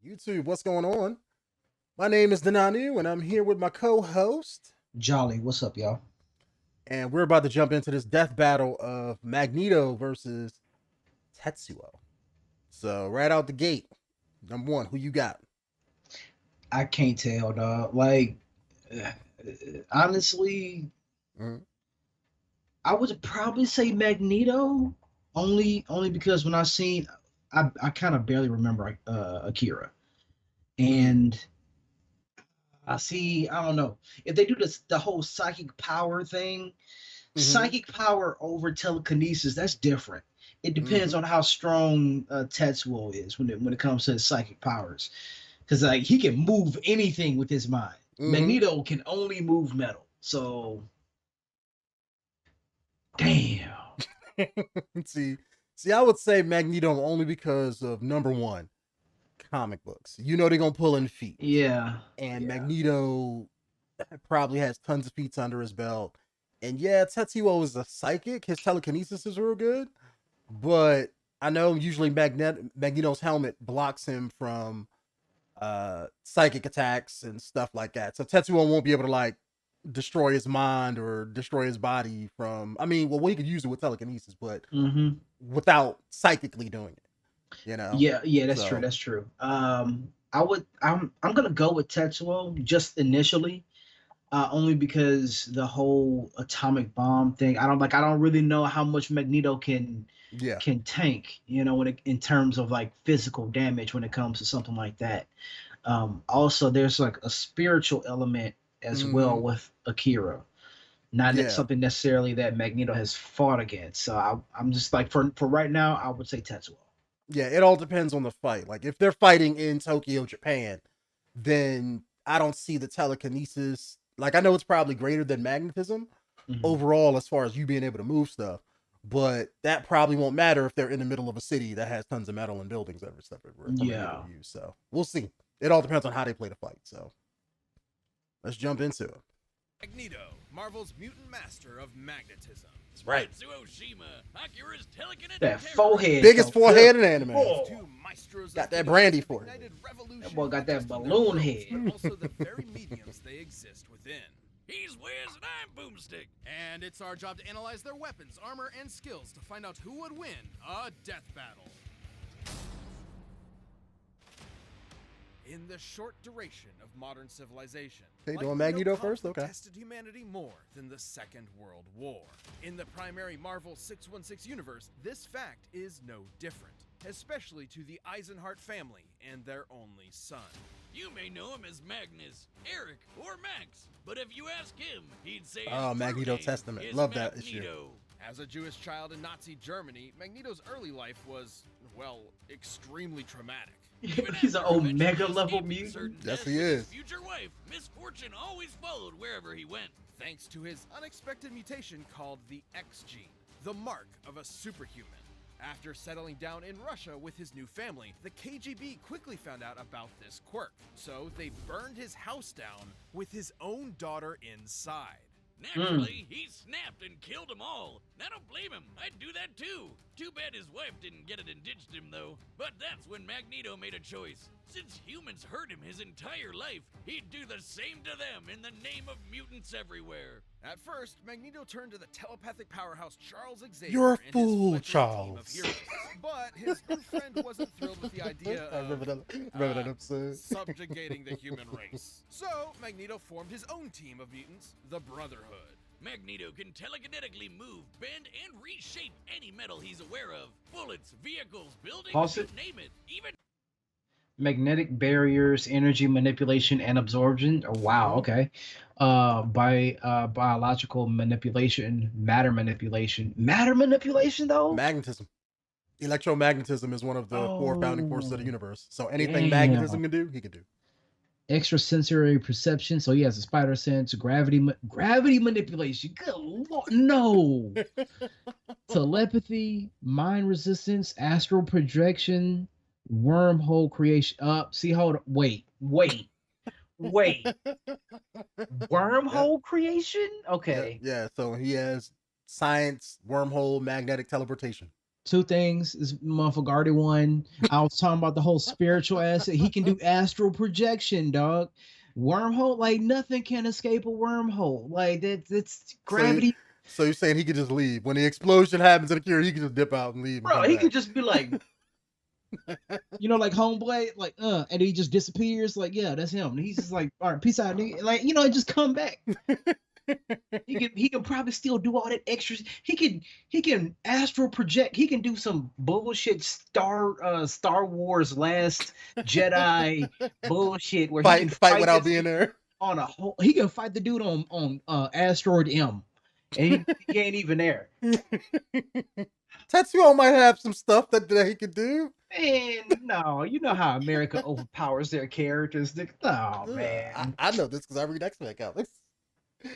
YouTube, what's going on? My name is Denanu, and I'm here with my co-host, Jolly, what's up, y'all? and we're about to jump into this death battle of Magneto versus Tetsuo. So, right out the gate, number one, who you got? I can't tell, dog. Uh, honestly, Mhm. I would probably say Magneto, only because when I seen, I kind of barely remember Akira, and I don't know if they do the whole psychic power thing, Mhm. psychic power over telekinesis. That's different. It depends Mhm. on how strong Tetsuo is when it comes to his psychic powers. Because like he can move anything with his mind. Mhm. Magneto can only move metal. So damn. see, see, I would say Magneto only because of number one, comic books. You know they're gonna pull in feats, Yeah. and Yeah. Magneto probably has tons of feats under his belt. And yeah, Tetsuo is a psychic. His telekinesis is real good. But I know usually Magneto's helmet blocks him from psychic attacks and stuff like that. So Tetsuo won't be able to like destroy his mind or destroy his body from well he could use it with telekinesis, but Mm-hmm. without psychically doing it. Yeah, yeah, that's true. So That's true. I'm gonna go with Tetsuo just initially. Only because the whole atomic bomb thing. I don't really know how much Magneto yeah. can tank, in terms of like physical damage when it comes to something like that. Also, there's like a spiritual element as well Hmm. with Akira, not Yeah. something necessarily that Magneto has fought against. So I'm just like for right now, I would say Tetsuo. Yeah, it all depends on the fight. Like if they're fighting in Tokyo, Japan, then I don't see the telekinesis. Like I know it's probably greater than magnetism Hmm. overall as far as you being able to move stuff, but that probably won't matter if they're in the middle of a city that has tons of metal and buildings and stuff for Magneto Yeah. to use. So we'll see. It all depends on how they play the fight. So let's jump into it. Magneto, Marvel's mutant master of magnetism. That's right. Tetsuo Shima, Akira's telekinetic That terror. forehead Biggest so good. forehead in anime. Oh, Two maestros Got of that fiction brandy have for it. ignited revolution that boy got not that just in their balloon worlds, head. but also the very mediums they exist within. He's Wiz and I'm Boomstick. And it's our job to analyze their weapons, armor, and skills to find out who would win a death battle. In the short duration of modern civilization, Okay, like doing no Magneto first? conflict Okay. tested humanity more than the Second World War. In the primary Marvel 616 universe, this fact is no different, especially to the Eisenhart family and their only son. You may know him as Magnus, Eric, or Max, but if you ask him, he'd say his true Magneto name Testament. is Love that issue. Magneto. As a Jewish child in Nazi Germany, Magneto's early life was, well, extremely traumatic. He's an Omega level mutant. Yes, he is. His future wife, misfortune always followed wherever he went, thanks to his unexpected mutation called the X gene, the mark of a superhuman. After settling down in Russia with his new family, the KGB quickly found out about this quirk, so they burned his house down with his own daughter inside. Naturally, he snapped and killed them all. I don't blame him. I'd do that too. Too bad his wife didn't get it and ditched him though. But that's when Magneto made a choice. Since humans hurt him his entire life, he'd do the same to them in the name of mutants everywhere. At first, Magneto turned to the telepathic powerhouse 𝐥𝐢𝐤𝐤 You're a and fool, his fledgling team of Charles. heroes. But his new friend wasn't thrilled with the idea I of remember that episode. subjugating the human race. So, Magneto formed his own team of mutants, the Brotherhood. Magneto can telekinetically move, bend, and reshape any metal he's aware of. Bullets, vehicles, buildings, Pause you it. name it. Even Magnetic barriers, energy manipulation, and absorption. Oh, wow, okay. By biological manipulation, matter manipulation though. Magnetism. Electromagnetism is one of the core founding forces of the Oh, universe. So anything magnetism damn. can do, he can do. Extrasensory perception. So he has a spider sense, gravity manipulation. Good lord, no. Telepathy, mind resistance, astral projection, wormhole creation. See, hold on. Wait. Yeah, Wormhole creation? yeah, Okay. yeah. So he has science, wormhole, magnetic teleportation. Two things is motherfucker already one. I was talking about the whole spiritual aspect. He can do astral projection, dog. Wormhole, like nothing can escape a wormhole. Like that's gravity. So you're saying he could just leave when the explosion happens in Akira? He can just dip out and leave. And Bro, come he back. could just be like, like Homeboy, like and he just disappears. Like, yeah, that's him. And he's just like, all right, peace out, nigga. Like, just come back. He can probably still do all that extras. He can astral project. He can do some bullshit Star Wars Last Jedi bullshit where fight, he can fight without being there. On a whole, he can fight the dude on Asteroid M, and he ain't even there. Tetsuo might have some stuff that he could do. Man, no, you know how America overpowers their characters. Oh man, I know this because I read X-Men comics.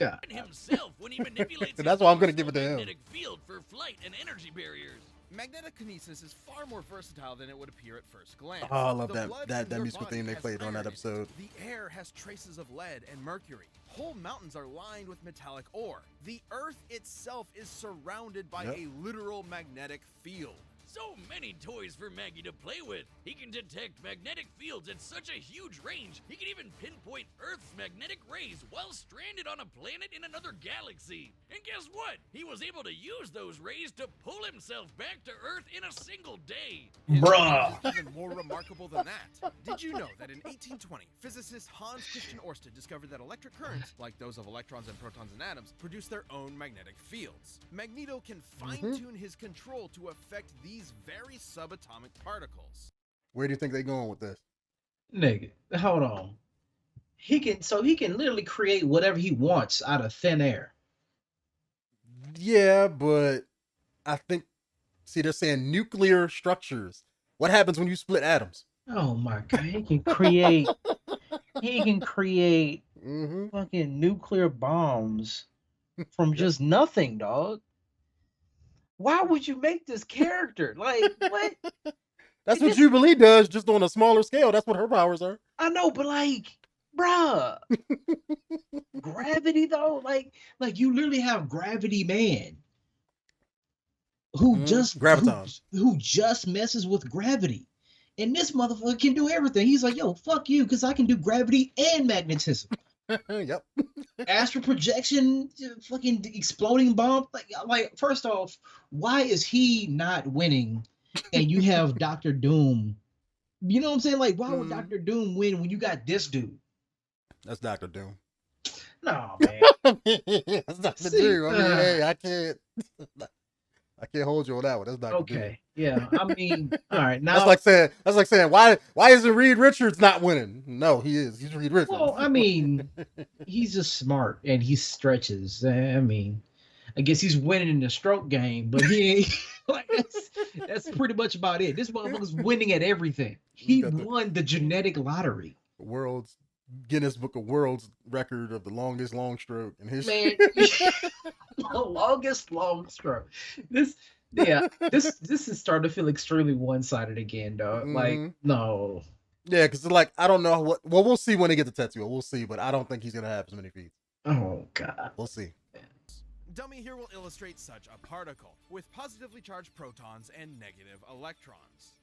Yeah. Himself when he manipulates That's why I'm gonna give it to him. magnetic field for flight and energy barriers. Magnetic-kinesis is far more versatile than it would appear at first glance. Oh, I love The that blood that in that your musical body theme they has played on that iron in it. episode. The air has traces of lead and mercury. Whole mountains are lined with metallic ore. The Earth itself is surrounded by a literal magnetic field. So many toys for Maggie to play with. He can detect magnetic fields at such a huge range, he can even pinpoint Earth's magnetic rays while stranded on a planet in another galaxy. And guess what? He was able to use those rays to pull himself back to Earth in a single day. Bruh. Is even more remarkable than that. Did you know that in 1820, physicist Hans Christian Ørsted discovered that electric currents, like those of electrons and protons and atoms, produce their own magnetic fields? Magneto can fine-tune his control to affect these very subatomic particles. Where do you think they're going with this? Nigga, hold on. He can literally create whatever he wants out of thin air. Yeah, but I think they're saying nuclear structures. What happens when you split atoms? Oh my god, he can create fucking nuclear bombs from just nothing, dog. Why would you make this character? Like, what? That's what Jubilee does, just on a smaller scale. That's what her powers are. I know, but like, bruh. Gravity though, like you literally have Gravity Man who just Graviton. who just messes with gravity. And this motherfucker can do everything. He's like, yo, fuck you, because I can do gravity and magnetism. Yep. Astral projection, fucking exploding bomb. Like, first off, why is he not winning and you have Dr. Doom? You know what I'm saying? Like, why would Dr. Doom win when you got this dude? That's Dr. Doom. No, man. That's Dr. Doom. I mean, hey, I can't hold you on that one. That's Dr. Doom. Okay. Yeah. I mean, all right. Now That's like saying why isn't Reed Richards not winning? No, he is. He's Reed Richards. well, I mean, he's just smart and he stretches. I mean, I guess he's winning in the stroke game, but he ain't like that's pretty much about it. This motherfucker's winning at everything. He won the genetic lottery. World's Guinness Book of World's record of the longest long stroke in history. Man, the longest long stroke. This is starting to feel extremely one-sided again, dog. Like, no. Yeah, because like I don't know what. Well, we'll see when they get to Tetsuo. We'll see, but I don't think he's gonna have as many feet. Oh god. We'll see. Dummy here will illustrate such a particle with positively charged protons and negative electrons.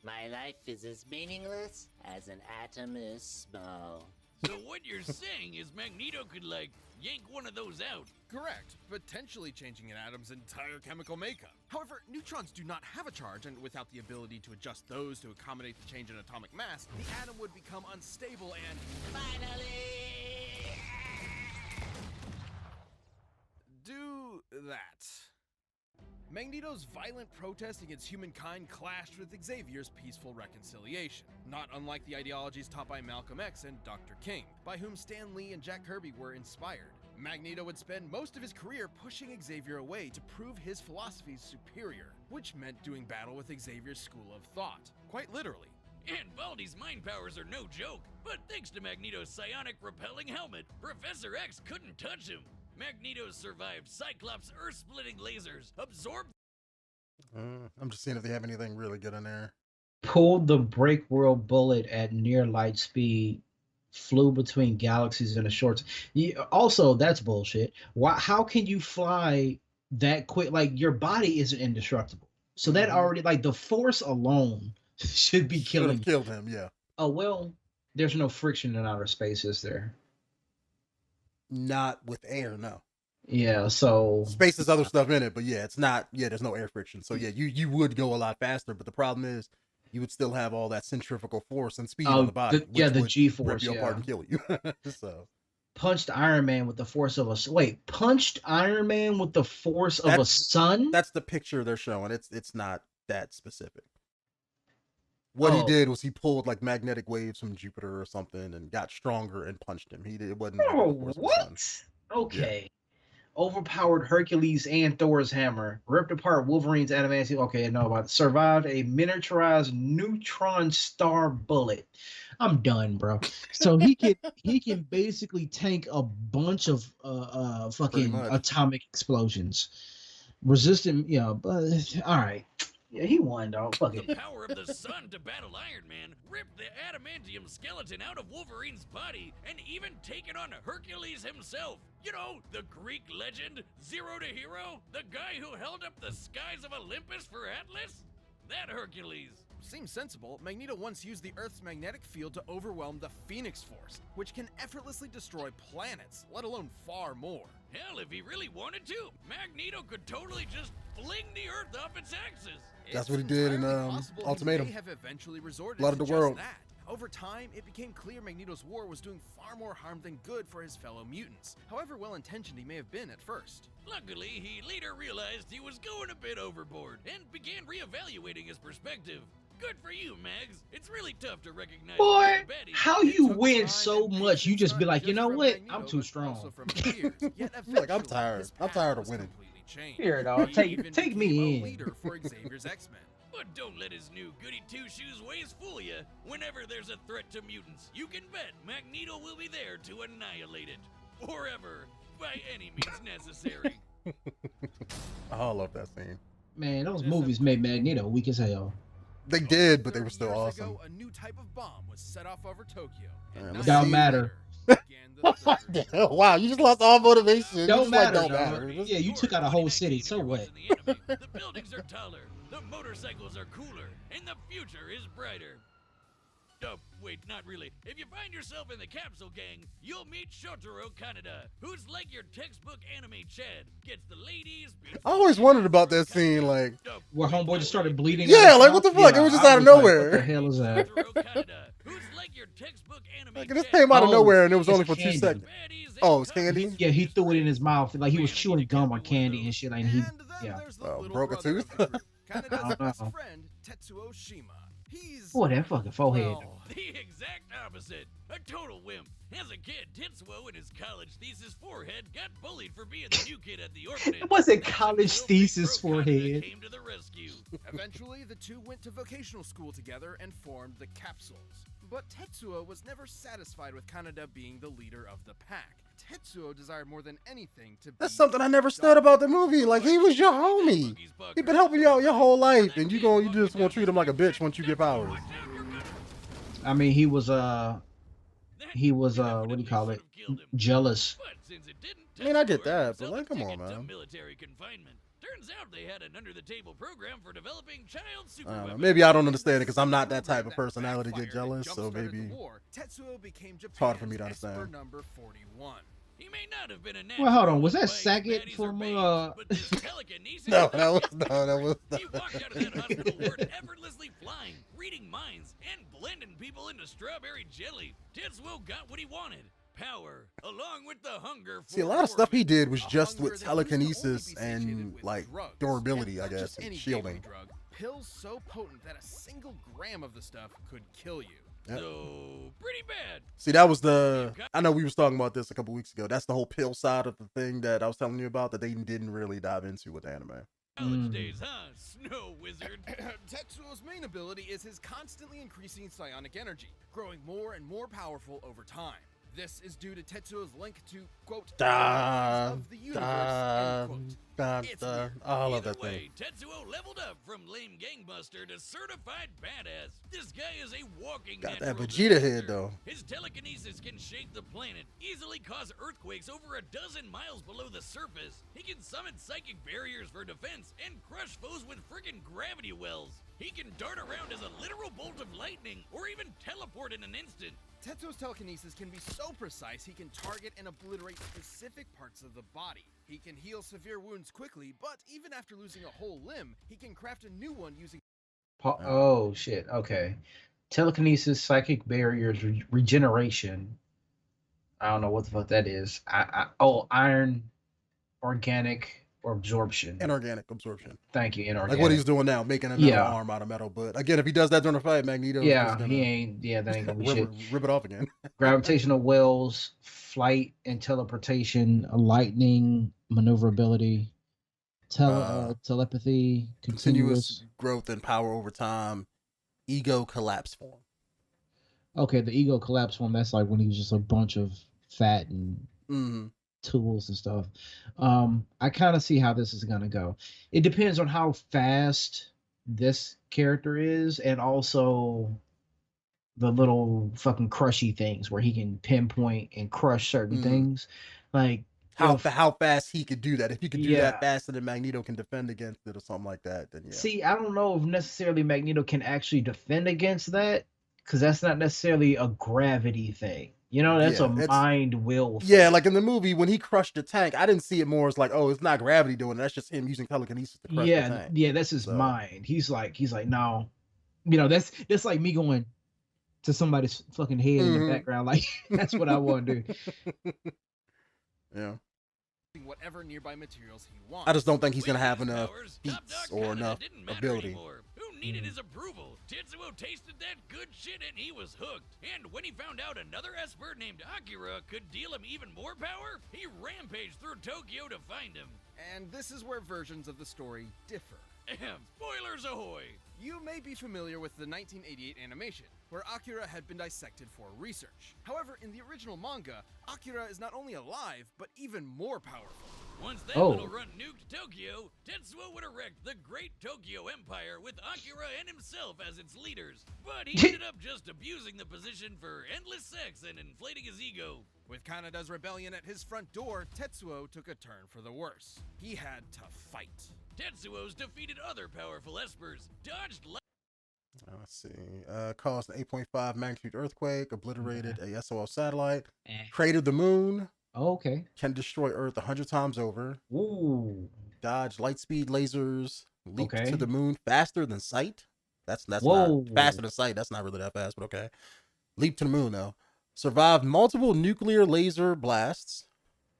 My life is as meaningless as an atom is small. So what you're saying is Magneto could, like, yank one of those out? Correct, potentially changing an atom's entire chemical makeup. However, neutrons do not have a charge, and without the ability to adjust those to accommodate the change in atomic mass, the atom would become unstable and Finally! do that. Magneto's violent protest against humankind clashed with Xavier's peaceful reconciliation, not unlike the ideologies taught by Malcolm X and Dr. King, by whom Stan Lee and Jack Kirby were inspired. Magneto would spend most of his career pushing Xavier away to prove his philosophies superior, which meant doing battle with Xavier's school of thought, quite literally. And Baldy's mind powers are no joke, but thanks to Magneto's psionic repelling helmet, Professor X couldn't touch him. Magneto survived Cyclops' earth-splitting lasers, absorbed. I'm just seeing if they have anything really good in there. Pulled the break world bullet at near light speed, flew between galaxies in a short. Also, that's bullshit. Why? How can you fly that quick? Like, your body isn't indestructible. So that already, like, the force alone should be Should killing have you. killed him. Yeah. Oh, well, there's no friction in outer space, is there? Not with air. No. Yeah, so Space has other stuff in it, but yeah, it's not. Yeah, there's no air friction. So yeah, you would go a lot faster, but the problem is you would still have all that centrifugal force and speed on the body. the would G-force, rip you apart yeah. and kill you. So Punched Iron Man with the force of a wait, punched Iron Man with the force of a sun? that's the picture they're showing. It's not that specific. What he Oh. did was he pulled like magnetic waves from Jupiter or something and got stronger and punched him. It wasn't like Oh, the force of the sun. what? Okay. Overpowered Hercules and Thor's hammer. Ripped apart Wolverine's adamantium. Okay, I know about it. Survived a miniaturized neutron star bullet. I'm done, bro. So he can basically tank a bunch of fucking much. atomic explosions. Resistant, but all right. Yeah, he won, dog. Fuck The it. power of the sun to battle Iron Man, ripped the adamantium skeleton out of Wolverine's body, and even taken on Hercules himself. You know, the Greek legend, Zero to Hero, the guy who held up the skies of Olympus for Atlas? That Hercules. Seems sensible. Magneto once used the Earth's magnetic field to overwhelm the Phoenix Force, which can effortlessly destroy planets, let alone far more. Hell, if he really wanted to, Magneto could totally just fling the Earth off its axis. That's It's what he did in, entirely possible he Ultimatum. may have eventually resorted Blood of to the just world. that. Over time, it became clear Magneto's war was doing far more harm than good for his fellow mutants, however well-intentioned he may have been at first. Luckily, he later realized he was going a bit overboard and began reevaluating his perspective. Good for you, Mags. It's really tough to recognize Boy, the baddie. how It you took win time so and much, you patience just be not like, you just know from what? Magneto, I'm too but strong. also from his peers. Yet Like, I'm eventually, tired. his I'm path tired of was winning. completely changed. Here, dog. He Take even me became a in. leader for Xavier's X-Men. But don't let his new goody two-shoes ways fool you. Whenever there's a threat to mutants, you can bet Magneto will be there to annihilate it. Forever. By any means necessary. I love that scene. Man, those movies made Magneto weak as hell. They did, but they were 30 still years awesome. ago, a new type of bomb was set off over Tokyo. Man, And let's 9 see. Don't matter. years began the What third the hell? Wow, you just lost all motivation. You Don't just like, matter, don't dog. matter. Just- Yeah, you took out a whole city, so what? The buildings are taller, the motorcycles are cooler, and the future is brighter. Oh, wait, not really. If you find yourself in the Capsule Gang, you'll meet Shotaro Kaneda, who's like your textbook anime Chad. Gets the ladies. I always wondered about that scene, like, Oh, Where wait, homeboy just started bleeding. Yeah, out his like, what mouth? the fuck? It was just I out of like, nowhere. what the hell is that? Shotaro Kaneda, who's like your textbook anime like this Chad. came out of Oh, nowhere and it was it's only for 2 candy. seconds. Baddies and Oh, it's cunts. candy? Yeah, he threw it in his mouth like he was chewing gum or candy and shit. Like he, And then yeah. there's the Oh, little broke a brother tooth? of the group, Kaneda's I don't best know. friend, Tetsuo Shima. He's Boy, that fucking forehead. well, The exact opposite. A total wimp. As a kid, Tetsuo in his college thesis forehead got bullied for being the new kid at the orphanage. It wasn't That's college until Big thesis Bro Kaneda forehead. came to the rescue. Eventually, the two went to vocational school together and formed the Capsules. But Tetsuo was never satisfied with Kaneda being the leader of the pack. Tetsuo desired more than anything to That's be something I never said about the movie. Like, he was your homie. He been helping you out your whole life, and you just gonna treat him like a bitch once you get powers. I mean, he was what do you call it? Jealous. But since it didn't, I mean, I get Tetsuo that, earned but, himself like, a come on, ticket to man. Military confinement. Turns out they had an under-the-table program for developing child super I don't know. weapons. Maybe I don't understand it because I'm not that type of That personality to get backfired and jealous, so jump-started maybe. the war. Tetsuo became Japan's hard for me to Esper understand. number 41. He may not have been a Well, hold on. natural Was that by Saget baddies or from, babes, but this telekinesis No, stuff that was is no. He walked out of that hospital ward effortlessly flying, reading minds, and blending people into strawberry jelly. Tetsuo got what he wanted. Power, along with the hunger for See, a lot of stuff he did was A just hunger with that used to only be telekinesis satiated and with like drugs, durability, and I not guess, just and any shielding. gateway drug. Pills so potent that a single gram of the stuff could kill you. Yep. So, pretty bad. See, that was I know we was talking about this a couple weeks ago. That's the whole pill side of the thing that I was telling you about that they didn't really dive into with anime. College days, huh? Snow wizard. Tetsuo's main ability is his constantly increasing psionic energy, growing more and more powerful over time. This is due to Tetsuo's link to, quote, Da, of the universe, end quote. It's weird. I love Either that thing. way, Tetsuo leveled up from lame gangbuster to certified badass. This guy is a walking Got that natural Vegeta disaster. head though. His telekinesis can shake the planet, easily cause earthquakes over 12 miles below the surface. He can summon psychic barriers for defense and crush foes with friggin' gravity wells. He can dart around as a literal bolt of lightning or even teleport in an instant. Tetsuo's telekinesis can be so precise he can target and obliterate specific parts of the body. He can heal severe wounds quickly, but even after losing a whole limb, he can craft a new one using Oh shit. Okay. Telekinesis, psychic barriers, regeneration. I don't know what the fuck that is. Iron, organic, or absorption. Inorganic absorption. Thank you, inorganic. Like what he's doing now, making another arm out of metal. But again, if he does that during a fight, Magneto is Yeah, just gonna he ain't. Yeah, that ain't gonna be shit. rip it off again. Gravitational wells, flight and teleportation, lightning, maneuverability, telepathy, Continuous growth and power over time. Ego collapse form. Okay, the ego collapse form. That's like when he was just a bunch of fat and tools and stuff. I kind of see how this is gonna go. It depends on how fast this character is, and also the little fucking crushy things where he can pinpoint and crush certain things. Like how fast he could do that. If he could do Yeah. that faster than Magneto can defend against it or something like that, then yeah. See, I don't know if necessarily Magneto can actually defend against that, because that's not necessarily a gravity thing. You know, that's Yeah, a it's- mind will thing. Yeah, like in the movie when he crushed the tank, I didn't see it more as like, oh, it's not gravity doing it. That's just him using telekinesis to crush the tank. Yeah, that's his So- mind. He's like, no, you know, that's like me going to somebody's fucking head in the background. Like, that's what I want to do. Yeah. whatever nearby materials he wants. I just don't think he's gonna With have his enough powers, feats Top Dog or Canada enough didn't matter ability. anymore. Who needed his approval? Tetsuo tasted that good shit and he was hooked. And when he found out another Esper named Akira could deal him even more power, he rampaged through Tokyo to find him. And this is where versions of the story differ. Ahem. Spoilers ahoy! You may be familiar with the 1988 animation, where Akira had been dissected for research. However, in the original manga, Akira is not only alive, but even more powerful. Once that Oh. little runt nuked Tokyo, Tetsuo would erect the Great Tokyo Empire with Akira and himself as its leaders. But he ended up just abusing the position for endless sex and inflating his ego. With Kanada's rebellion at his front door, Tetsuo took a turn for the worse. He had to fight. Tetsuo's defeated other powerful Espers, dodged Let's see. Caused an 8.5 magnitude earthquake, obliterated a SOL satellite, cratered the moon, Okay. can destroy Earth 100 times over, Ooh. dodged light speed lasers, leaped Okay. to the moon faster than sight. That's Whoa. not faster than sight. That's not really that fast, but okay. Leaped to the moon though. Survived multiple nuclear laser blasts.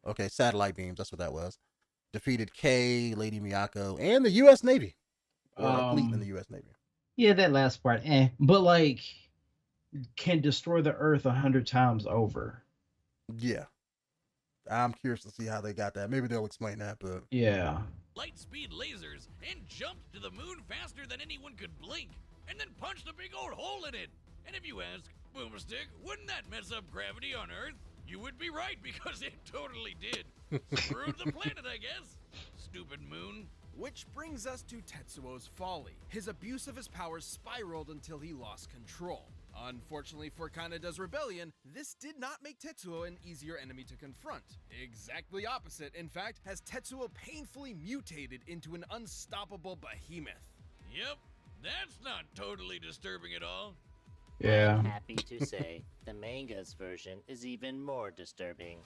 Okay, satellite beams. That's what that was. Defeated K, Lady Miyako, and the U.S. Navy. Or a fleet in the U.S. Navy. Yeah, that last part, but like, can destroy the Earth 100 times over. Yeah. I'm curious to see how they got that. Maybe they'll explain that, but Yeah. light speed lasers and jumped to the moon faster than anyone could blink, and then punched a big old hole in it. And if you ask, Boomstick, wouldn't that mess up gravity on Earth? You would be right, because it totally did. Screwed the planet, I guess. Stupid moon. Which brings us to Tetsuo's folly. His abuse of his powers spiraled until he lost control. Unfortunately for Kanada's rebellion, this did not make Tetsuo an easier enemy to confront. Exactly opposite, in fact, has Tetsuo painfully mutated into an unstoppable behemoth. Yep, that's not totally disturbing at all. Yeah. Happy to say, the manga's version is even more disturbing.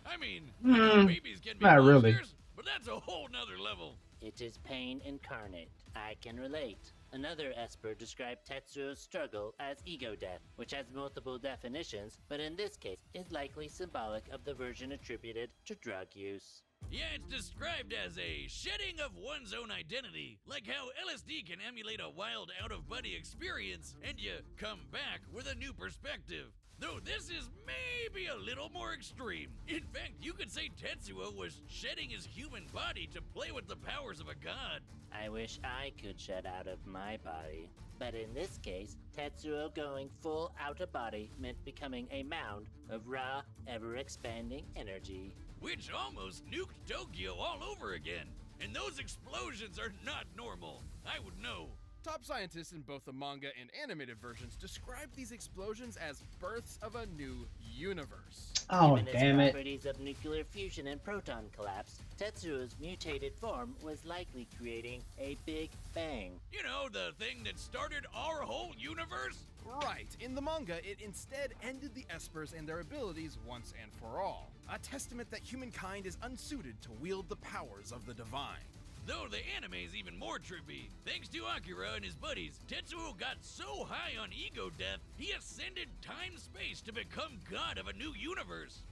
I mean, I know babies can be not really. monsters, but that's a whole nother level. It is pain incarnate. I can relate. Another Esper described Tetsuo's struggle as ego death, which has multiple definitions, but in this case is likely symbolic of the version attributed to drug use. Yeah, it's described as a shedding of one's own identity, like how LSD can emulate a wild out-of-body experience, and you come back with a new perspective. Though this is maybe a little more extreme. In fact, you could say Tetsuo was shedding his human body to play with the powers of a god. I wish I could shed out of my body. But in this case, Tetsuo going full outer body meant becoming a mound of raw, ever-expanding energy. Which almost nuked Tokyo all over again. And those explosions are not normal. I would know. Top scientists in both the manga and animated versions describe these explosions as births of a new universe. Oh, Given damn its it. properties of nuclear fusion and proton collapse, Tetsuo's mutated form was likely creating a Big Bang. You know, the thing that started our whole universe? Right, in the manga, it instead ended the Espers and their abilities once and for all. A testament that humankind is unsuited to wield the powers of the divine. Though the anime's even more trippy. Thanks to Akira and his buddies, Tetsuo got so high on ego death, he ascended time-space to become god of a new universe.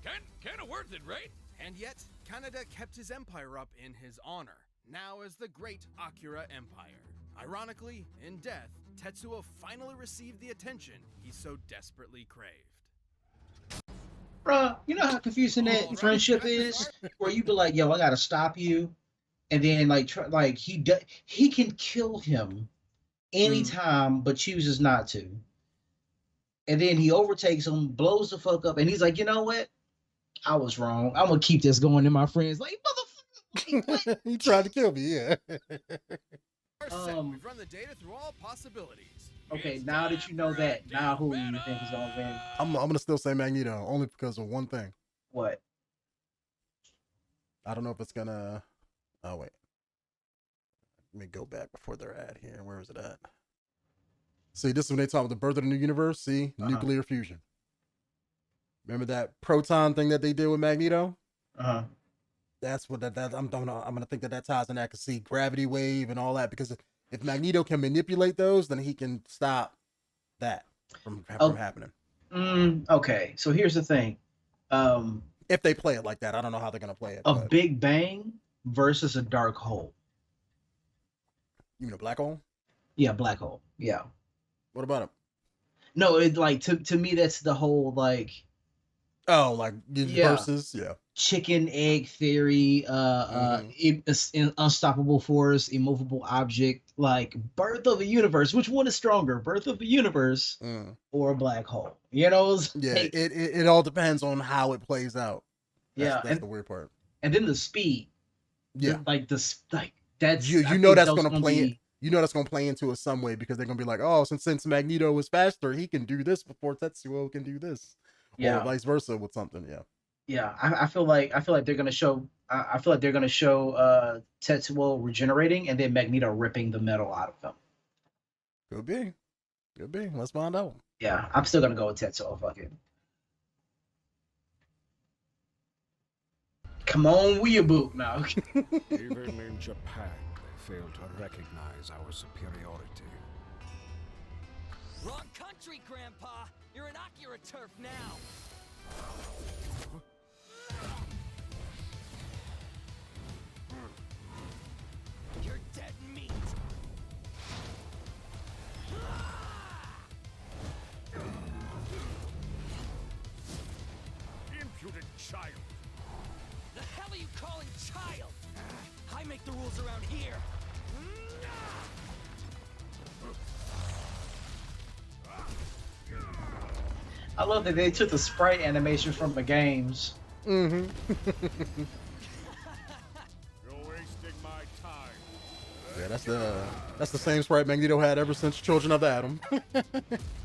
Kinda worth it, right? And yet, Kaneda kept his empire up in his honor, now as the Great Akira Empire. Ironically, in death, Tetsuo finally received the attention he so desperately craved. Bruh, you know how confusing that Alright. friendship is? Where you be like, yo, I gotta stop you. And then he can kill him anytime, but chooses not to. And then he overtakes him, blows the fuck up, and he's like, you know what? I was wrong. I'm gonna keep this going. And my friends like, motherfucker, like, what? He tried to kill me, yeah. We're set. We've run the data through all possibilities. Okay, now that you know that, now who do you think is gonna win? I'm gonna still say Magneto, only because of one thing. What? I don't know if it's gonna. Oh wait, let me go back before they're at here. Where is it at? See, this is when they talk about the birth of the new universe. See, nuclear fusion. Remember that proton thing that they did with Magneto? That's what that I'm gonna think that ties in that. Cause see, gravity wave and all that. Because if Magneto can manipulate those, then he can stop that from happening. Okay, so here's the thing. If they play it like that, I don't know how they're gonna play it. A but... Big Bang versus a dark hole. You mean a black hole? Yeah, black hole. Yeah. What about it? No, it like to me that's the whole like. Oh, like versus, yeah. Chicken egg theory, unstoppable force, immovable object, like birth of a universe. Which one is stronger, birth of a universe or a black hole? You know? Yeah, like, it all depends on how it plays out. That's the weird part. And then the speed. Yeah, that's you know that's gonna play. You know that's gonna play into it some way because they're gonna be like, oh, since Magneto was faster, he can do this before Tetsuo can do this. Yeah, or vice versa with something. Yeah. Yeah, I feel like they're gonna show. I feel like they're gonna show Tetsuo regenerating and then Magneto ripping the metal out of him. Could be. Let's find out. Yeah, I'm still gonna go with Tetsuo. Fuck it. Come on, weeaboo now. Even in Japan, they fail to recognize our superiority. Wrong country, Grandpa! You're an Akira turf now! You're dead meat! Impudent child! The hell are you calling child? I make the rules around here! I love that they took the sprite animation from the games. You're wasting my time. Yeah, that's the same sprite Magneto had ever since Children of the Atom.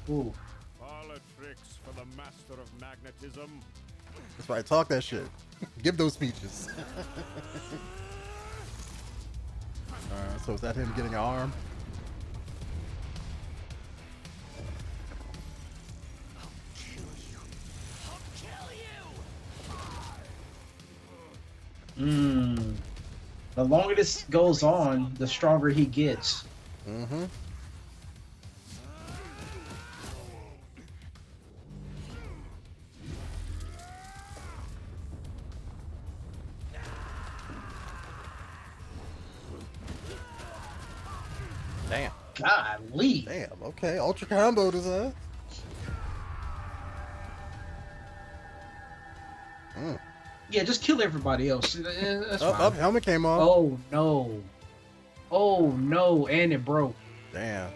Ooh. Parlor tricks for the master of magnetism. That's right. Talk that shit. Give those speeches. Alright, so is that him getting an arm? The longer this goes on, the stronger he gets. Damn. Golly. Damn. Okay. Ultra combo does that. Yeah, just kill everybody else. That's fine. Up, helmet came off. Oh no. Oh no, and it broke. Damn.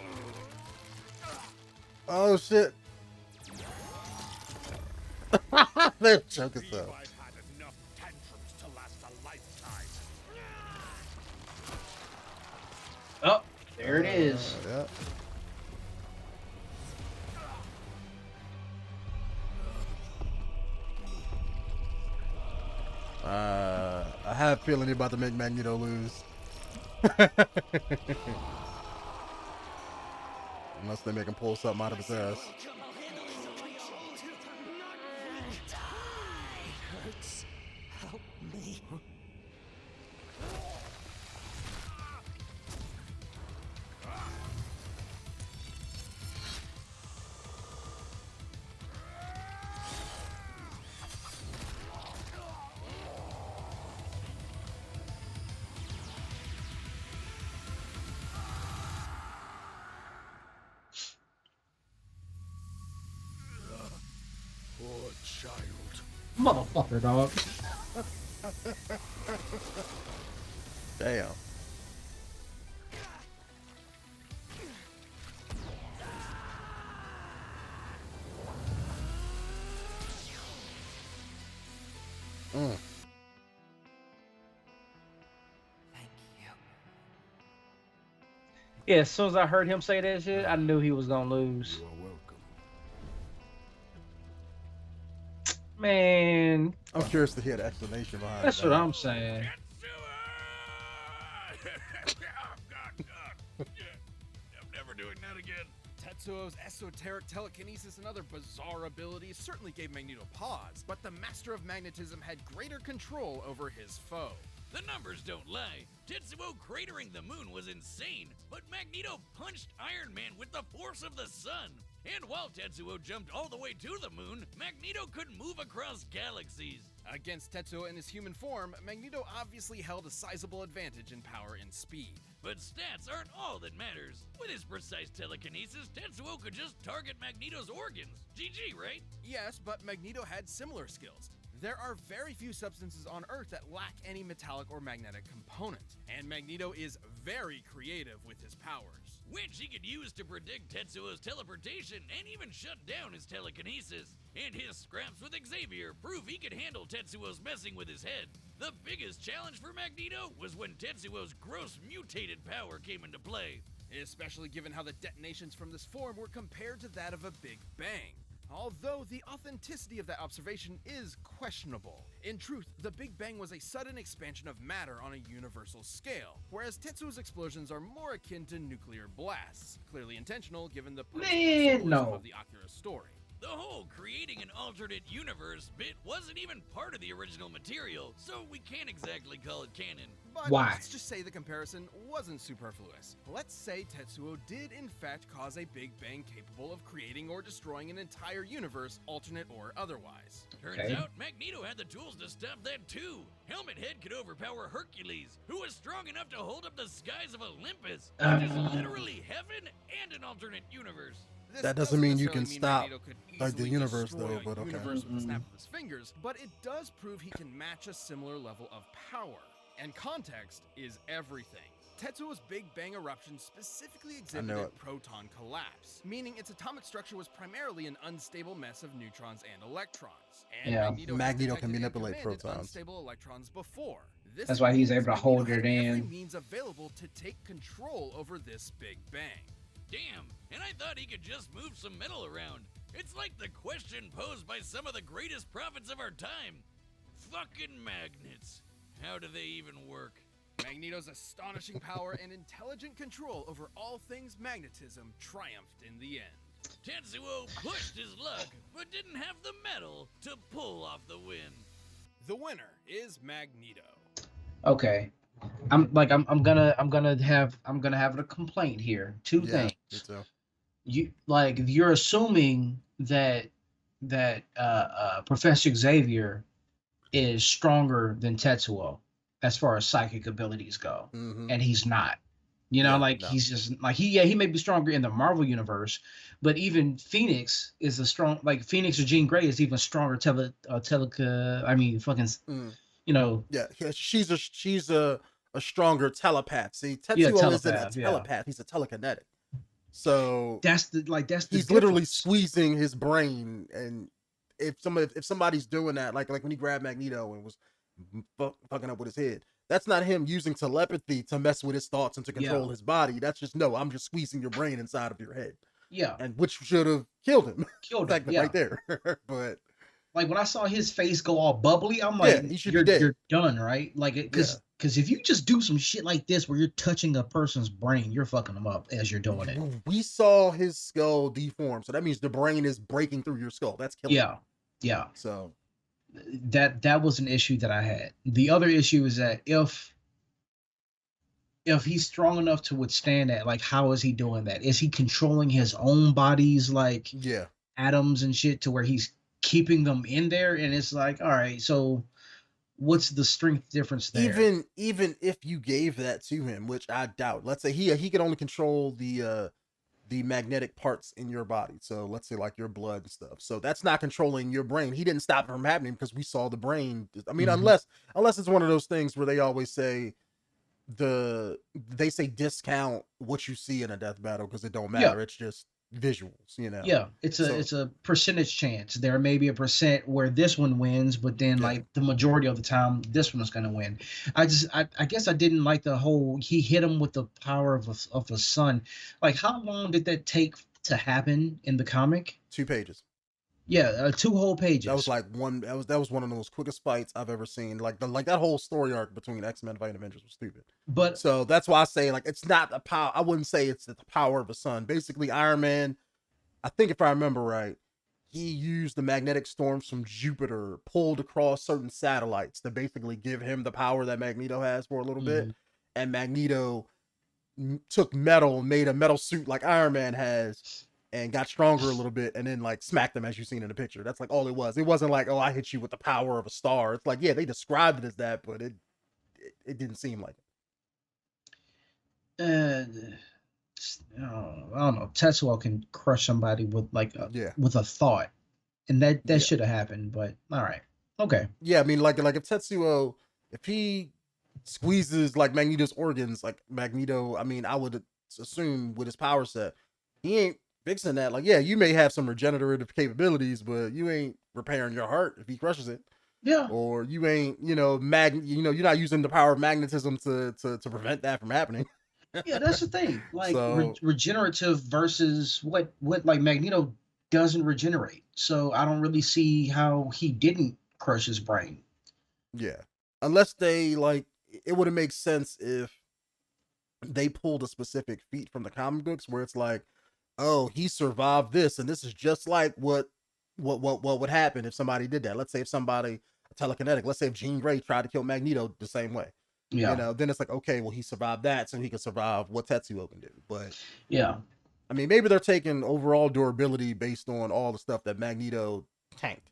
Oh shit. They're choking so. I've had enough tantrums to last a lifetime. Oh, there it is. Yeah. I have a feeling you're about to make Magneto lose. Unless they make him pull something out of his ass. Hurts. Help me. Poor child. Motherfucker, dog. Damn. Mm. Thank you. Yeah, as soon as I heard him say that shit, I knew he was gonna lose. You are welcome. Man, I'm curious to hear the explanation behind that's that. what I'm saying. I'm never doing that again. Tetsuo's esoteric telekinesis and other bizarre abilities certainly gave Magneto pause, but the Master of Magnetism had greater control over his foe. The numbers don't lie. Tetsuo cratering the moon was insane, but Magneto punched Iron Man with the force of the sun. And while Tetsuo jumped all the way to the moon, Magneto could move across galaxies. Against Tetsuo in his human form, Magneto obviously held a sizable advantage in power and speed. But stats aren't all that matters. With his precise telekinesis, Tetsuo could just target Magneto's organs. GG, right? Yes, but Magneto had similar skills. There are very few substances on Earth that lack any metallic or magnetic component, and Magneto is very creative with his powers. Which he could use to predict Tetsuo's teleportation and even shut down his telekinesis. And his scraps with Xavier prove he could handle Tetsuo's messing with his head. The biggest challenge for Magneto was when Tetsuo's gross mutated power came into play. Especially given how the detonations from this form were compared to that of a Big Bang. Although the authenticity of that observation is questionable. In truth, the Big Bang was a sudden expansion of matter on a universal scale, whereas Tetsuo's explosions are more akin to nuclear blasts, clearly intentional given the Man, no. of the Akira story. The whole creating an alternate universe bit wasn't even part of the original material, so we can't exactly call it canon. But Why? let's just say the comparison wasn't superfluous. Let's say Tetsuo did in fact cause a Big Bang capable of creating or destroying an entire universe, alternate or otherwise. Turns Okay. out Magneto had the tools to stop that too. Helmet Head could overpower Hercules, who was strong enough to hold up the skies of Olympus, which is literally heaven and an alternate universe. This That doesn't mean you necessarily can stop, Magneto could like, the easily universe, destroy though, a but okay. universe with a snap of his fingers, but it does prove he can match a similar level of power. And context is everything. Tetsuo's Big Bang eruption specifically exhibited it. proton collapse, meaning its atomic structure was primarily an unstable mess of neutrons and electrons. And Yeah. has Magneto can detected and manipulate commanded protons. unstable electrons before. This That's why he's means able to Magneto hold had it every in. means available to take control over this Big Bang. Damn, and I thought he could just move some metal around. It's like the question posed by some of the greatest prophets of our time. Fucking magnets. How do they even work? Magneto's astonishing power and intelligent control over all things magnetism triumphed in the end. Tetsuo pushed his luck, but didn't have the metal to pull off the win. The winner is Magneto. Okay. I'm gonna have a complaint here. Two Yeah, things. me too. You're assuming that Professor Xavier is stronger than Tetsuo as far as psychic abilities go, Mhm. and he's not. You know, Yeah, like no. he's just like he may be stronger in the Marvel universe, but even Phoenix is a strong Phoenix or Jean Grey is even stronger Mm. you know, Yeah, she's a stronger telepath. See, Yeah, Tetsuo isn't a telepath, yeah. telepath; he's a telekinetic. So that's the he's literally difference. squeezing his brain, and if somebody's doing that, like when he grabbed Magneto and was fucking up with his head, that's not him using telepathy to mess with his thoughts and to control his body. That's just no, I'm just squeezing your brain inside of your head. Yeah, and which should have killed him. Killed him, right there. But like when I saw his face go all bubbly, I'm like, he should be dead. You're done, right? Like, because if you just do some shit like this where you're touching a person's brain, you're fucking them up as you're doing it. We saw his skull deform, so that means the brain is breaking through your skull. That's killing him. Yeah. So that was an issue that I had. The other issue is that if he's strong enough to withstand that, like, how is he doing that? Is he controlling his own body's like atoms and shit to where he's keeping them in there? And it's like, all right, so what's the strength difference there? Even if you gave that to him, which I doubt, let's say he could only control the magnetic parts in your body. So let's say like your blood and stuff. So that's not controlling your brain. He didn't stop it from happening because we saw the brain. I mean, unless it's one of those things where they always say they discount what you see in a death battle because it don't matter. It's just visuals, you know. It's a percentage chance. There may be a percent where this one wins, but then like the majority of the time this one is going to win. I guess I didn't like the whole he hit him with the power of a sun. Like, how long did that take to happen in the comic? 2 pages. 2 whole pages. That was like that was one of the most quickest fights I've ever seen. Like that whole story arc between X-Men fighting Avengers was stupid. But so that's why I say like it's not the power. I wouldn't say it's the power of a sun. Basically, Iron Man, I think if I remember right, he used the magnetic storms from Jupiter pulled across certain satellites to basically give him the power that Magneto has for a little bit. And Magneto took metal, made a metal suit like Iron Man has, and got stronger a little bit, and then like smacked him as you've seen in the picture. That's like all it was. It wasn't like, oh, I hit you with the power of a star. It's like, yeah, they described it as that, but it didn't seem like it. I don't know. Tetsuo can crush somebody with like with a thought, and that should have happened. But all right, okay. Yeah, I mean, like if Tetsuo, if he squeezes like Magneto's organs, like Magneto, I mean, I would assume with his power set, he ain't fixing that. Like, yeah, you may have some regenerative capabilities, but you ain't repairing your heart if he crushes it. Yeah. Or you ain't, you're not using the power of magnetism to prevent that from happening. Yeah, that's the thing. Like regenerative versus what like Magneto doesn't regenerate. So I don't really see how he didn't crush his brain. Yeah. Unless they like, it would have made sense if they pulled a specific feat from the comic books where it's like, oh, he survived this, and this is just like what would happen if somebody did that. Let's say if somebody telekinetic, let's say if Jean Grey tried to kill Magneto the same way. Yeah. Then it's like, okay, well, he survived that, so he can survive what Tetsuo can do. But yeah, I mean, maybe they're taking overall durability based on all the stuff that Magneto tanked.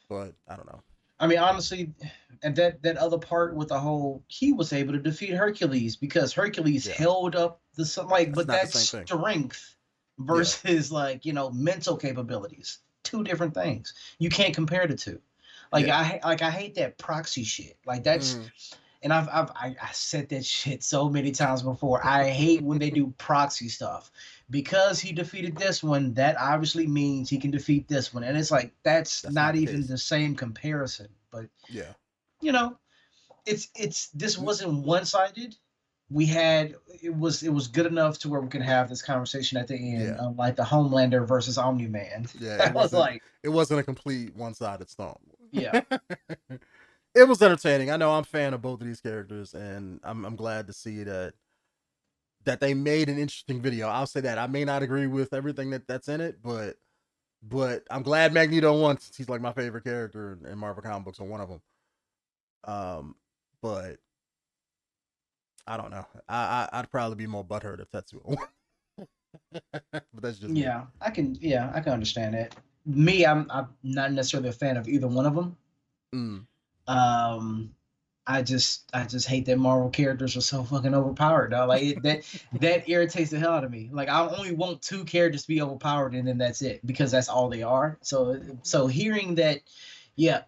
But I don't know. I mean, honestly, and that other part with the whole, he was able to defeat Hercules because Hercules held up the like, but that's strength versus like, mental capabilities. 2 different things. You can't compare the 2. Like I hate that proxy shit. Like that's, and I said that shit so many times before. I hate when they do proxy stuff because he defeated this one. That obviously means he can defeat this one, and it's like that's not even the same comparison. But it's this wasn't one-sided. It was good enough to where we could have this conversation at the end, like the Homelander versus Omni-Man. Yeah, that was like it wasn't a complete one-sided stomp. Yeah. It was entertaining. I know I'm a fan of both of these characters, and I'm glad to see that they made an interesting video. I'll say that. I may not agree with everything that's in it, but I'm glad Magneto won, since he's like my favorite character in Marvel comic books, or one of them. But I don't know. I'd probably be more butthurt if Tetsuo won. But that's just me. I can understand that. Me, I'm not necessarily a fan of either one of them. I just hate that Marvel characters are so fucking overpowered, dog. Like that irritates the hell out of me. Like I only want 2 characters to be overpowered, and then that's it, because that's all they are. So hearing that,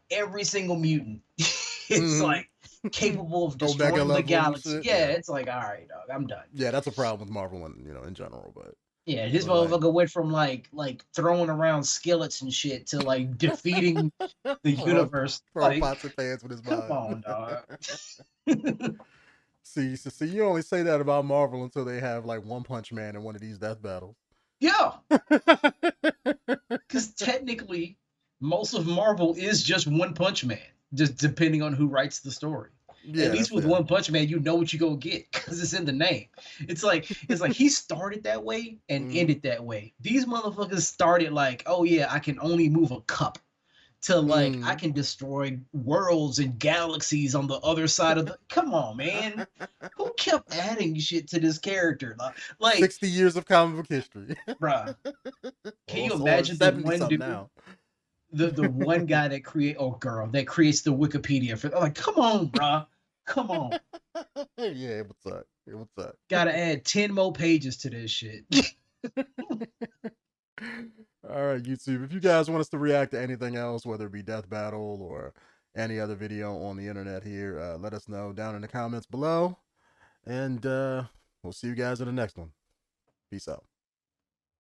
every single mutant, it's like capable of Omega destroying the level and galaxy. shit, Yeah, yeah. it's like, all right, dog, I'm done. Yeah, that's a problem with Marvel and in general, but Yeah, this But, like- motherfucker went from like throwing around skillets and shit to like defeating the universe. throw Like, pots and pans with his come mind. on, dog. See, you only say that about Marvel until they have like One Punch Man in one of these death battles. Yeah, because technically, most of Marvel is just One Punch Man, just depending on who writes the story. Yeah, At least with that's One Punch Man, you know what you gonna get because it's in the name. It's like he started that way and ended that way. These motherfuckers started like, oh yeah, I can only move a cup. To like, I can destroy worlds and galaxies on the other side of the. Come on, man. Who kept adding shit to this character? Like 60 years of comic book history. bruh. Can you Or imagine the 70 one something dude, now. the one guy that that creates the Wikipedia for? Like, come on, bruh. Come on. Yeah, what's up? Gotta add 10 more pages to this shit. All right, YouTube. If you guys want us to react to anything else, whether it be Death Battle or any other video on the internet here, let us know down in the comments below. And we'll see you guys in the next one. Peace out.